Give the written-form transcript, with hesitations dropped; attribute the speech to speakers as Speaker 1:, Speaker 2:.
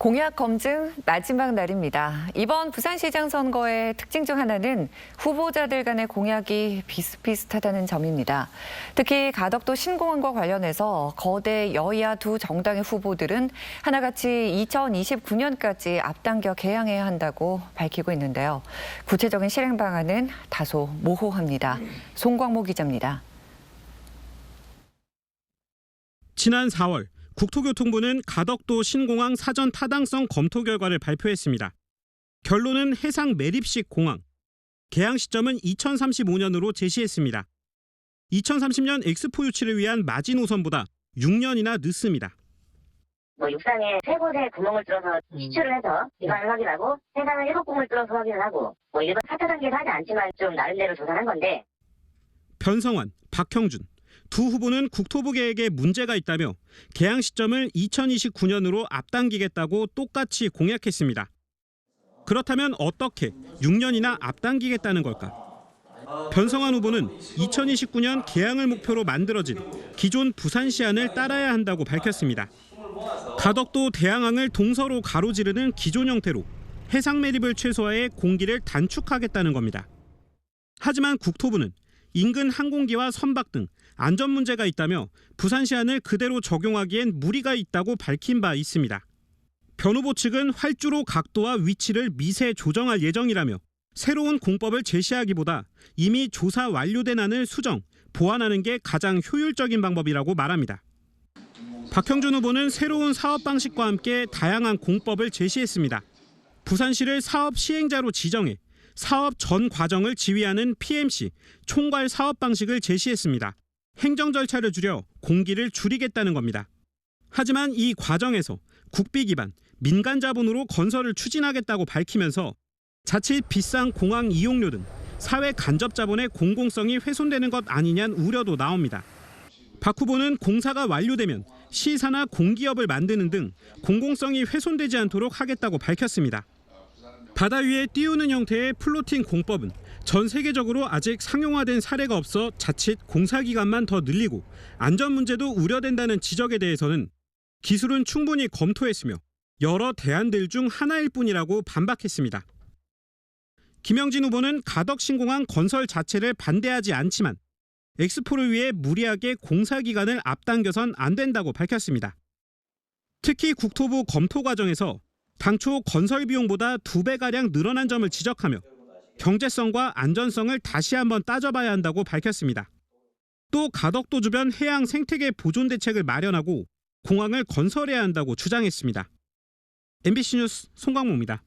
Speaker 1: 공약 검증 마지막 날입니다. 이번 부산시장 선거의 특징 중 하나는 후보자들 간의 공약이 비슷비슷하다는 점입니다. 특히 가덕도 신공항과 관련해서 거대 여야 두 정당의 후보들은 하나같이 2029년까지 앞당겨 개항해야 한다고 밝히고 있는데요. 구체적인 실행 방안은 다소 모호합니다. 송광모 기자입니다.
Speaker 2: 지난 4월 국토교통부는 가덕도 신공항 사전 타당성 검토 결과를 발표했습니다. 결론은 해상 매립식 공항, 개항 시점은 2035년으로 제시했습니다. 2030년 엑스포 유치를 위한 마지노선보다 6년이나 늦습니다.
Speaker 3: 육상에 3곳의 구멍을 뚫어서 시추를 해서 기관을 확인하고 해상은 7구멍을 뚫어서 확인을 하고 일반 4차 단계는 하지 않지만 좀 나름대로 조사한 건데.
Speaker 2: 변성환, 박형준 두 후보는 국토부 계획에 문제가 있다며 개항 시점을 2029년으로 앞당기겠다고 똑같이 공약했습니다. 그렇다면 어떻게 6년이나 앞당기겠다는 걸까? 변성환 후보는 2029년 개항을 목표로 만들어진 기존 부산시안을 따라야 한다고 밝혔습니다. 가덕도 대항항을 동서로 가로지르는 기존 형태로 해상 매립을 최소화해 공기를 단축하겠다는 겁니다. 하지만 국토부는 인근 항공기와 선박 등 안전 문제가 있다며 부산시안을 그대로 적용하기엔 무리가 있다고 밝힌 바 있습니다. 변 후보 측은 활주로 각도와 위치를 미세 조정할 예정이라며 새로운 공법을 제시하기보다 이미 조사 완료된 안을 수정, 보완하는 게 가장 효율적인 방법이라고 말합니다. 박형준 후보는 새로운 사업 방식과 함께 다양한 공법을 제시했습니다. 부산시를 사업 시행자로 지정해 사업 전 과정을 지휘하는 PMC, 총괄 사업 방식을 제시했습니다. 행정 절차를 줄여 공기를 줄이겠다는 겁니다. 하지만 이 과정에서 국비 기반, 민간 자본으로 건설을 추진하겠다고 밝히면서 자칫 비싼 공항 이용료 등 사회 간접 자본의 공공성이 훼손되는 것 아니냐는 우려도 나옵니다. 박 후보는 공사가 완료되면 시사나 공기업을 만드는 등 공공성이 훼손되지 않도록 하겠다고 밝혔습니다. 바다 위에 띄우는 형태의 플로팅 공법은 전 세계적으로 아직 상용화된 사례가 없어 자칫 공사 기간만 더 늘리고 안전 문제도 우려된다는 지적에 대해서는 기술은 충분히 검토했으며 여러 대안들 중 하나일 뿐이라고 반박했습니다. 김영진 후보는 가덕 신공항 건설 자체를 반대하지 않지만 엑스포를 위해 무리하게 공사 기간을 앞당겨선 안 된다고 밝혔습니다. 특히 국토부 검토 과정에서 당초 건설 비용보다 2배가량 늘어난 점을 지적하며 경제성과 안전성을 다시 한번 따져봐야 한다고 밝혔습니다. 또 가덕도 주변 해양 생태계 보존 대책을 마련하고 공항을 건설해야 한다고 주장했습니다. MBC 뉴스 송광모입니다.